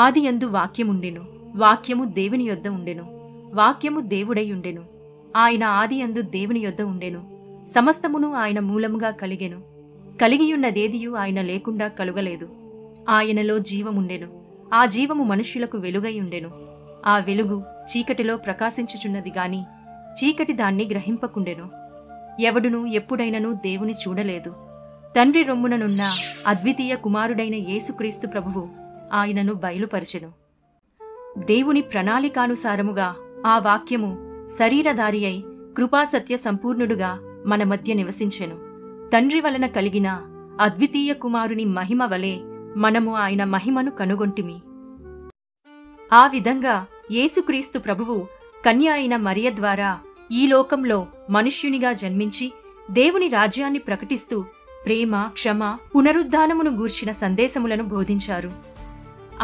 ఆదియందు వాక్యముండెను, వాక్యము దేవుని యొద్ద ఉండెను, వాక్యము దేవుడై ఉండెను. ఆయన ఆదియందు దేవుని యొద్ద ఉండెను. సమస్తమును ఆయన మూలముగా కలిగెను. కలిగియున్నదేదియు ఆయన లేకుండా కలుగలేదు. ఆయనలో జీవముండెను. ఆ జీవము మనుష్యులకు వెలుగై ఉండెను. ఆ వెలుగు చీకటిలో ప్రకాశించుచున్నది గాని చీకటి దాన్ని గ్రహింపకుండెను. ఎవడునూ ఎప్పుడైనను దేవుని చూడలేదు. తండ్రి రొమ్ముననున్న అద్వితీయ కుమారుడైన యేసుక్రీస్తు ప్రభువు ఆయనను బయలుపరచెను. దేవుని ప్రణాళికానుసారముగా ఆ వాక్యము శరీరధారి అయి కృపాసత్య సంపూర్ణుడుగా మన మధ్య నివసించెను. తండ్రి వలన కలిగిన అద్వితీయ కుమారుని మహిమ వలె మనము ఆయన మహిమను కనుగొంటిమి. ఆ విధంగా యేసుక్రీస్తు ప్రభువు కన్య అయిన మరియ ద్వారా ఈ లోకంలో మనుష్యునిగా జన్మించి దేవుని రాజ్యాన్ని ప్రకటిస్తూ ప్రేమ, క్షమ, పునరుద్ధానమును గూర్చిన సందేశములను బోధించారు.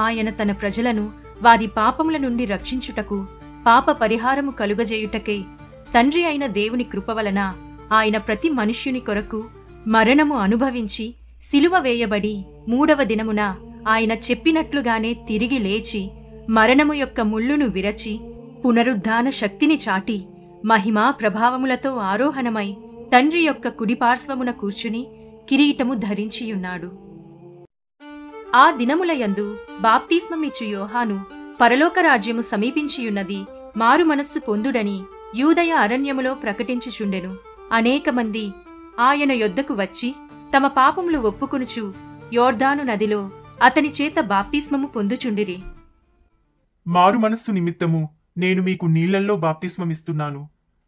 ఆయన తన ప్రజలను వారి పాపముల నుండి రక్షించుటకు, పాప పరిహారము కలుగజేయుటకై తండ్రి అయిన దేవుని కృప వలన ఆయన ప్రతి మనుష్యుని కొరకు మరణము అనుభవించి సిలువ వేయబడి 3వ దినమున ఆయన చెప్పినట్లుగానే తిరిగి లేచి మరణము యొక్క ముళ్ళును విరచి పునరుద్ధాన శక్తిని చాటి మహిమా ప్రభావములతో ఆరోహణమై తండ్రి యొక్క కుడిపార్శ్వమున కూర్చుని కిరీటము ధరించియున్నాడు. ఆ దినములయందు బాప్తిస్మమిచ్చు యోహాను పరలోకరాజ్యము సమీపించియున్నది, మారు మనస్సు పొందుడని యూదయ అరణ్యములో ప్రకటించుచుండెను. అనేకమంది ఆయన యొద్దకు వచ్చి తమ పాపములు ఒప్పుకొనుచు యోర్దాను నదిలో అతని చేత బాప్తిస్మము పొందుచుండిరి. మారు మనస్సు నిమిత్తము నేను మీకు నీళ్లల్లో బాప్తిస్మమిస్తున్నాను.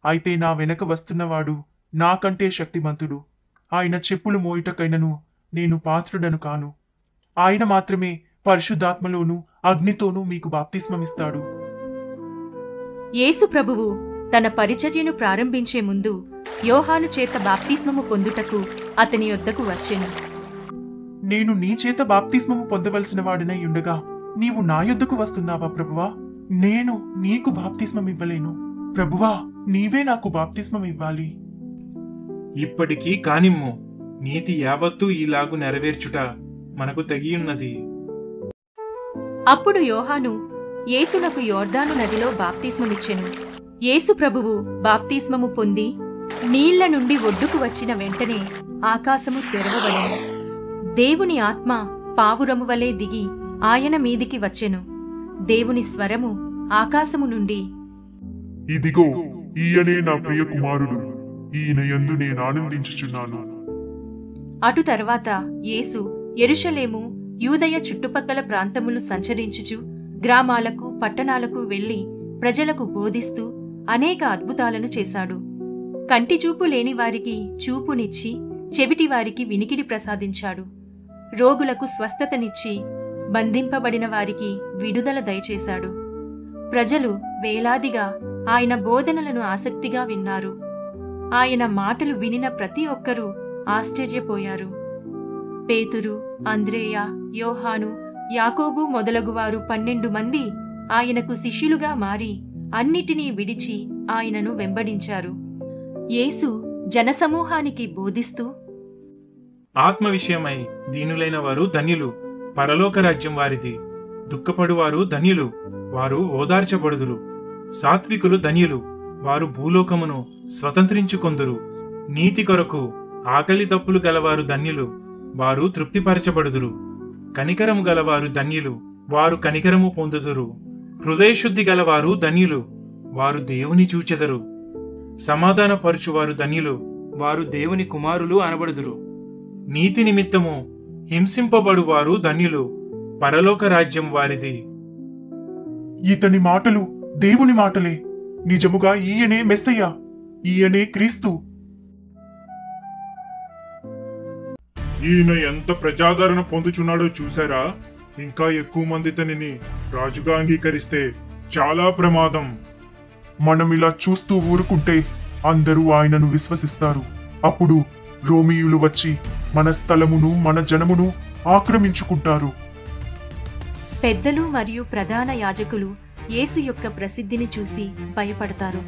అయితే నా వెనక వస్తున్నవాడు నాకంటే శక్తిమంతుడు. ఆయన చెప్పులు మోయుటకైనను నేను పాత్రుడను కాను. ఆయన మాత్రమే పరిశుద్ధాత్మలోనూ అగ్నితోనూ మీకు బాప్తిస్మమిస్తాడు. యేసు ప్రభువు తన పరిచర్యను ప్రారంభించే ముందు యోహాను చేత బాప్తిస్మము పొందుటకు అతని యొద్దకు వచ్చెను. నేను నీ చేత బాప్తిస్మము పొందవలసిన వాడినై ఉండగా నీవు నా యొద్దకు వస్తున్నావా ప్రభువా? నేను నీకు బాప్తిస్మమివ్వలేను. ప్రభువా, నీవే నాకు బాప్తిస్మమివ్వాలి. ఇప్పటికీ కానిమ్ము, నీతి యావత్తూ ఈలాగు నెరవేర్చుట మనకు తగియున్నది. అప్పుడు యోహాను యేసునకు యోర్దాను నదిలో బాప్తిస్మమిచ్చెను. యేసు ప్రభువు బాప్తిస్మము పొంది నీళ్ల నుండి ఒడ్డుకు వచ్చిన వెంటనే ఆకాశము తెరవబడెను. దేవుని ఆత్మ పావురము వలె దిగి ఆయన మీదికి వచ్చెను. దేవుని స్వరము ఆకాశము నుండి, ఇదిగో ఈయనే నా ప్రియ కుమారుడు, ఈయన యందు నేను ఆనందించుచున్నాను. అటు తర్వాత యేసు యెరూషలేము, యూదయ చుట్టుపక్కల ప్రాంతములు సంచరించుచు గ్రామాలకు, పట్టణాలకు వెళ్లి ప్రజలకు బోధిస్తూ అనేక అద్భుతాలను చేశాడు. కంటిచూపు లేని వారికి చూపునిచ్చి, చెవిటివారికి వినికిడి ప్రసాదించాడు. రోగులకు స్వస్థతనిచ్చి, బంధింపబడిన వారికి విడుదల దయచేశాడు. ప్రజలు వేలాదిగా ఆయన బోధనలను ఆసక్తిగా విన్నారు. ఆయన మాటలు వినిన ప్రతి ఒక్కరూ ఆశ్చర్యపోయారు. పేతురు, అంద్రేయ, యోహాను, యాకోబు మొదలగువారు 12 మంది ఆయనకు శిష్యులుగా మారి అన్నిటినీ విడిచి ఆయనను వెంబడించారు. యేసు జనసమూహానికి బోధిస్తూ, ఆత్మ విషయమై దీనులైన వారు ధన్యులు, పరలోక రాజ్యం వారిది. దుఃఖపడువారు ధన్యులు, వారు ఓదార్చబడుదురు. సాత్వికులు ధన్యులు, వారు భూలోకమును స్వతంత్రించుకొందురు. నీతి కొరకు ఆకలి దప్పులు గలవారు ధన్యులు, వారు తృప్తిపరచబడుదురు. కనికరము గలవారు ధన్యులు, వారు కనికరము పొందుదురు. హృదయశుద్ధి గలవారు ధన్యులు, వారు దేవుని చూచెదరు. సమాధానపరుచువారు ధన్యులు, వారు దేవుని కుమారులు అనబడుదురు. నీతి నిమిత్తము హింసింపబడువారు ధన్యులు, పరలోక రాజ్యం వారిది. ఇతని మాటలు దేవుని మాటలే. నిజముగా ఈయనే మెస్సయ్య, ఈయనే క్రీస్తు. ఈయన ఎంత ప్రజాదరణ పొందుచున్నాడో చూసారా? ఇంకా ఎక్కువ మంది తనని రాజుగా అంగీకరిస్తే చాలా ప్రమాదం. మనం ఇలా చూస్తూ ఊరుకుంటే అందరూ ఆయనను విశ్వసిస్తారు. అప్పుడు రోమియులు వచ్చి మన స్థలమును, మన జనమును ఆక్రమించుకుంటారు. పెద్దలు మరియు ప్రధాన యాజకులు యేసు యొక్క ప్రసిద్ధిని చూసి భయపడతారు.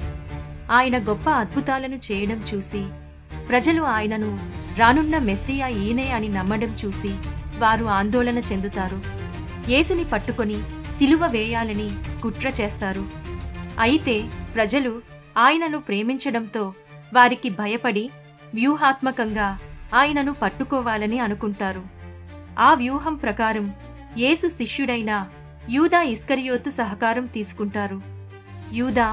ఆయన గొప్ప అద్భుతాలను చేయడం చూసి ప్రజలు ఆయనను రానున్న మెస్సియా ఈయనే అని నమ్మడం చూసి వారు ఆందోళన చెందుతారు. యేసుని పట్టుకొని సిలువ వేయాలని కుట్ర చేస్తారు. అయితే ప్రజలు ఆయనను ప్రేమించడంతో వారికి భయపడి వ్యూహాత్మకంగా ఆయనను పట్టుకోవాలని అనుకుంటారు. ఆ వ్యూహం ప్రకారం యేసు శిష్యుడైన యూదా ఇస్కరియోతు సహకారం తీసుకుంటారు. యూదా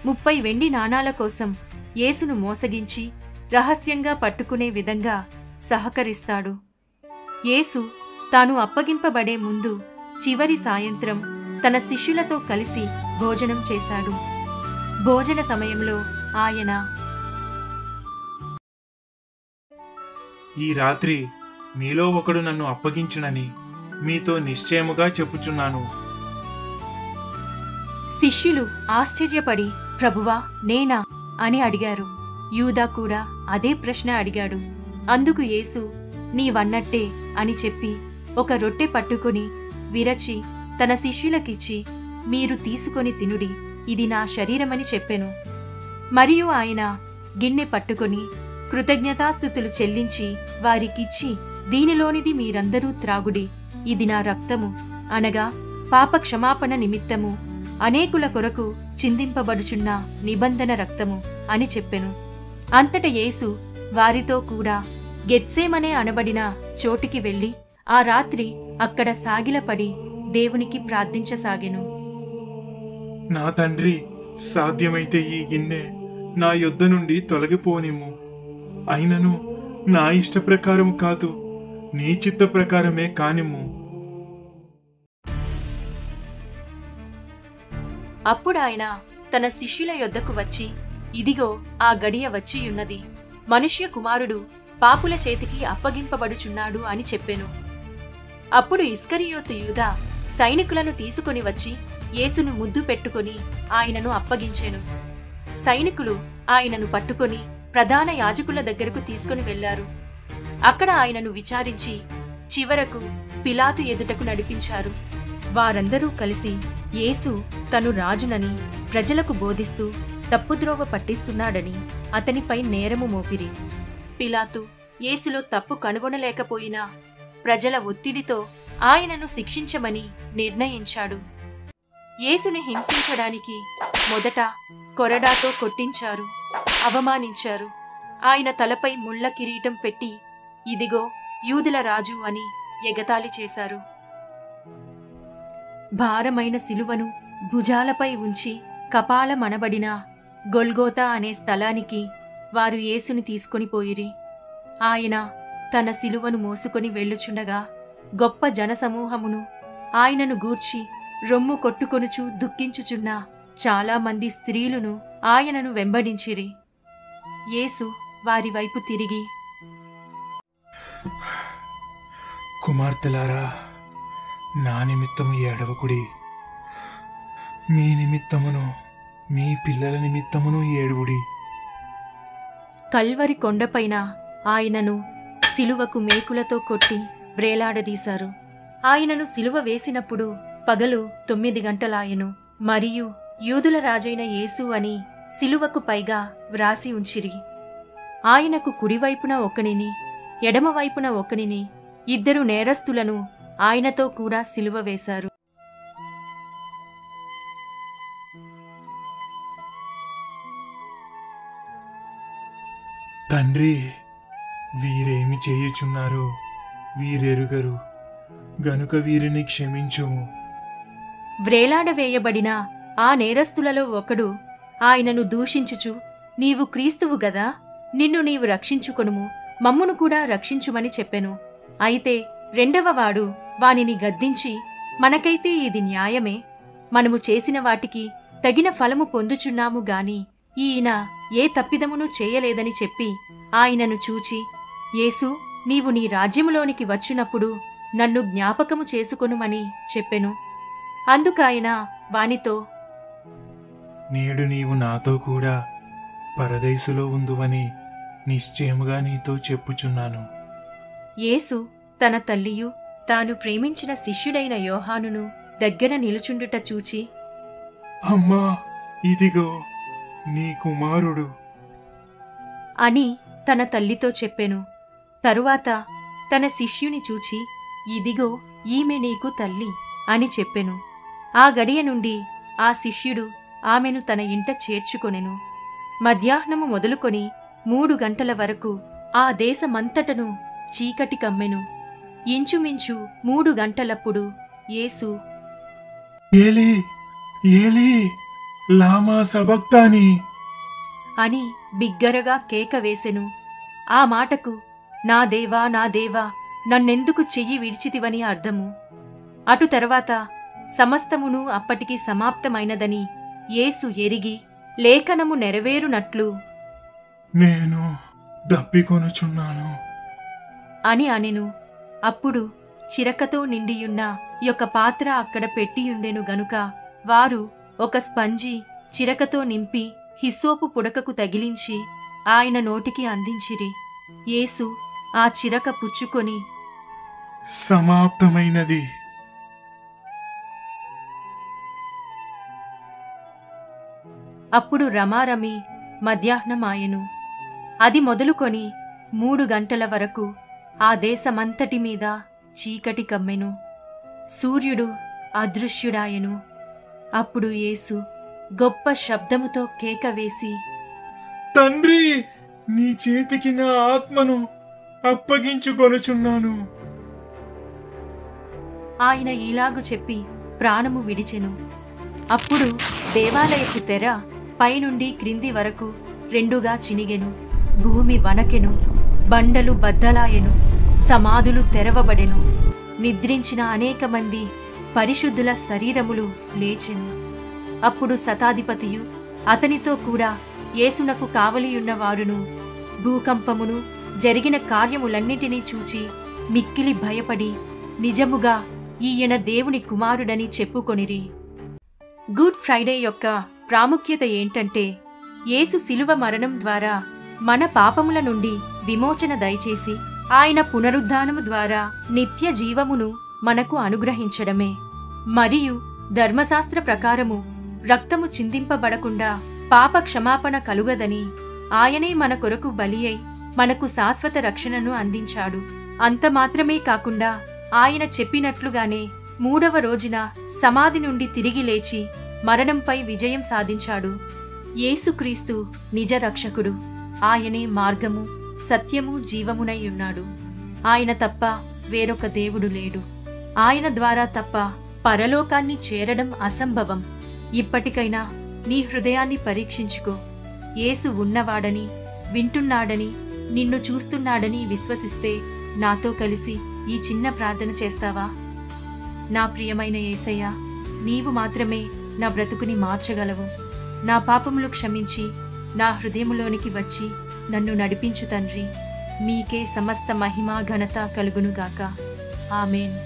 30 వెండి నాణాల కోసం యేసును మోసగించి రహస్యంగా పట్టుకునే విధంగా సహకరిస్తాడు. యేసు తాను అప్పగింపబడే ముందు చివరి సాయంత్రం తన శిష్యులతో కలిసి భోజనం చేశాడు. భోజన సమయంలో ఆయన, ఈ రాత్రి మీలో ఒకడు నన్ను అప్పగించునని మీతో నిశ్చయముగా చెప్పుచున్నాను. శిష్యులు ఆశ్చర్యపడి, ప్రభువా, నేనా అని అడిగారు. యూదా కూడా అదే ప్రశ్న అడిగాడు. అందుకు యేసు, నీవన్నట్టే అని చెప్పి ఒక రొట్టె పట్టుకుని విరచి తన శిష్యులకిచ్చి, మీరు తీసుకొని తినుడి, ఇది నా శరీరమని చెప్పెను. మరియు ఆయన గిన్నె పట్టుకొని కృతజ్ఞతాస్తుతులు చెల్లించి వారికిచ్చి, దీనిలోనిది మీరందరూ త్రాగుడి, ఇది నా రక్తము, అనగా పాప క్షమాపణ నిమిత్తము అనేకుల కొరకు చిందింపబడుచున్న నిబంధన రక్తము అని చెప్పెను. అంతట యేసు వారితో కూడా గెత్సేమనే అనబడిన చోటికి వెళ్లి ఆ రాత్రి అక్కడ సాగిలపడి దేవునికి ప్రార్థించసాగెను. నా తండ్రి, సాధ్యమైతే ఈ గిన్నె నా యొద్ద నుండి తొలగిపోనిమ్ము. అయినను నా ఇష్ట ప్రకారం కాదు, నీ చిత్త ప్రకారమే కానిమ్ము. అప్పుడాయన తన శిష్యుల యొద్దకు వచ్చి, ఇదిగో ఆ గడియ వచ్చియున్నది, మనుష్య కుమారుడు పాపుల చేతికి అప్పగింపబడుచున్నాడు అని చెప్పెను. అప్పుడు ఇస్కరియోతు యూదా సైనికులను తీసుకొని వచ్చి యేసును ముద్దు పెట్టుకొని ఆయనను అప్పగించెను. సైనికులు ఆయనను పట్టుకొని ప్రధాన యాజకుల దగ్గరకు తీసుకుని వెళ్లారు. అక్కడ ఆయనను విచారించి చివరకు పిలాతు ఎదుటకు నడిపించారు. వారందరూ కలిసి యేసు తను రాజునని ప్రజలకు బోధిస్తూ తప్పుద్రోవ పట్టిస్తున్నాడని అతనిపై నేరము మోపిరి. పిలాతు యేసులో తప్పు కనుగొనలేకపోయినా ప్రజల ఒత్తిడితో ఆయనను శిక్షించమని నిర్ణయించాడు. యేసుని హింసించడానికి మొదట కొరడాతో కొట్టించారు, అవమానించారు. ఆయన తలపై ముళ్ళ కిరీటం పెట్టి, ఇదిగో యూదుల రాజు అని ఎగతాళి చేశారు. భారమైన సిలువను భుజాలపై ఉంచి కపాలమనబడిన గొల్గోతా అనే స్థలానికి వారు యేసుని తీసుకొని పోయిరి. ఆయన తన సిలువను మోసుకొని వెళ్ళుచుండగా గొప్ప జనసమూహమును ఆయనను గూర్చి రొమ్ము కొట్టుకొనుచు దుఃఖించుచున్న చాలామంది స్త్రీలను ఆయనను వెంబడించిరి. యేసు వారి వైపు తిరిగి, కుమార్తెలారా, నా నిమిత్తము ఏడవకుడి. మీ నిమిత్తమును మీ పిల్లల నిమిత్తమును ఏడువుడి. కల్వరి కొండపైన ఆయనను సిలువకు మేకులతో కొట్టి వ్రేలాడదీశారు. ఆయనను సిలువ వేసినప్పుడు పగలు 9 గంటలాయెను. మరియు యూదుల రాజైన యేసు అని సిలువకు పైగా వ్రాసి ఉంచిరి. ఆయనకు కుడివైపున ఒకనిని, ఎడమవైపున ఒకనిని, 2 నేరస్తులను ఆయనతో కూడా సిలువ వేశారు. తండ్రి, వీరేమి చేయుచున్నారో వీరెరుగరు, గనుక వీరిని క్షమించుము. వ్రేలాడవేయబడిన ఆ నేరస్తులలో ఒకడు ఆయనను దూషించుచు, నీవు క్రీస్తువు గదా, నిన్ను నీవు రక్షించుకొనుము, మమ్మును కూడా రక్షించుమని చెప్పెను. అయితే రెండవవాడు వానిని గద్దించి, మనకైతే ఇది న్యాయమే, మనము చేసిన వాటికి తగిన ఫలము పొందుచున్నాము గాని ఈయన ఏ తప్పిదమును చేయలేదని చెప్పి ఆయనను చూచి, యేసు, నీవు నీ రాజ్యములోనికి వచ్చినప్పుడు నన్ను జ్ఞాపకము చేసుకొనుమని చెప్పెను. అందుకాయన వానితో, నేడు నీవు నాతో కూడా పరదైసులో ఉందువని నిశ్చయముగా నీతో చెప్పుచున్నాను. యేసు తన తల్లియు తాను ప్రేమించిన శిష్యుడైన యోహానును దగ్గర నిలుచుండుట చూచి, అమ్మా, ఇదిగో నీ కుమారుడు అని తన తల్లితో చెప్పెను. తరువాత తన శిష్యుని చూచి, ఇదిగో ఈమె నీకు తల్లి అని చెప్పెను. ఆ గడియ నుండి ఆ శిష్యుడు ఆమెను తన ఇంట చేర్చుకొనెను. మధ్యాహ్నము మొదలుకొని 3 గంటల వరకు ఆ దేశమంతటను చీకటి కమ్మెను. ఇంచుమించు 3 గంటలప్పుడు యేసు, ఏలీ ఏలీ లామా సబక్తాని అని బిగ్గరగా కేక వేసెను. ఆ మాటకు నా దేవా నా దేవా నన్నెందుకు చెయ్యి విడిచితివని అర్థము. అటు తర్వాత సమస్తమును అప్పటికి సమాప్తమైనదని యేసు ఎరిగి లేఖనము నెరవేరునట్లు నేను దప్పికొనుచున్నాను అని అనెను. అప్పుడు చిరకతో నిండియున్న యొక్క పాత్ర అక్కడ పెట్టియుండెను గనుక వారు ఒక స్పంజి చిరకతో నింపి హిస్సోపు పుడకకు తగిలించి ఆయన నోటికి అందించిరి. యేసు ఆ చిరక పుచ్చుకొని సమాప్తమైనది అప్పుడు రమారమి మధ్యాహ్నమాయెను. అది మొదలుకొని 3 గంటల వరకు ఆ దేశమంతటి మీద చీకటి కమ్మెను. సూర్యుడు అదృశ్యుడాయెను. అప్పుడు యేసు గొప్ప శబ్దముతో కేక వేసి, తండ్రి, నీ చేతికి నా ఆత్మను అప్పగించుకొనుచున్నాను. ఆయన ఈలాగు చెప్పి ప్రాణము విడిచెను. అప్పుడు దేవాలయపు తెర పైనుండి క్రింది వరకు 2గా చినిగెను. భూమి వణకెను, బండలు బద్దలాయెను, సమాధులు తెరవబడెను. నిద్రించిన అనేక మంది పరిశుద్ధుల శరీరములు లేచెను. అప్పుడు శతాధిపతియు అతనితో కూడా యేసునకు కావలియున్న వారును భూకంపమును జరిగిన కార్యములన్నిటినీ చూచి మిక్కిలి భయపడి నిజముగా ఈయన దేవుని కుమారుడని చెప్పుకొనిరి. గుడ్ ఫ్రైడే యొక్క ప్రాముఖ్యత ఏంటంటే, యేసు శిలువ మరణం ద్వారా మన పాపముల నుండి విమోచన దయచేసి ఆయన పునరుద్ధానము ద్వారా నిత్య జీవమును మనకు అనుగ్రహించడమే. మరియు ధర్మశాస్త్ర ప్రకారము రక్తము చిందింపబడకుండా పాప క్షమాపణ కలుగదని ఆయనే మన కొరకు బలి అయి మనకు శాశ్వత రక్షణను అందించాడు. అంత మాత్రమే కాకుండా ఆయన చెప్పినట్లుగానే 3వ రోజున సమాధి నుండి తిరిగి లేచి మరణంపై విజయం సాధించాడు. యేసుక్రీస్తు నిజ రక్షకుడు. ఆయనే మార్గము, సత్యము, జీవమునై ఉన్నాడు. ఆయన తప్ప వేరొక దేవుడు లేడు. ఆయన ద్వారా తప్ప పరలోకాన్ని చేరడం అసంభవం. ఇప్పటికైనా నీ హృదయాన్ని పరీక్షించుకో. యేసు ఉన్నవాడని, వింటున్నాడని, నిన్ను చూస్తున్నాడని విశ్వసిస్తే నాతో కలిసి ఈ చిన్న ప్రార్థన చేస్తావా? నా ప్రియమైన యేసయ్యా, నీవు మాత్రమే నా బ్రతుకుని మార్చగలవు. నా పాపములు క్షమించి నా హృదయములోనికి వచ్చి నన్ను నడిపించు తండ్రి. మీకే సమస్త మహిమ ఘనత కలుగునుగాక. ఆమేన్.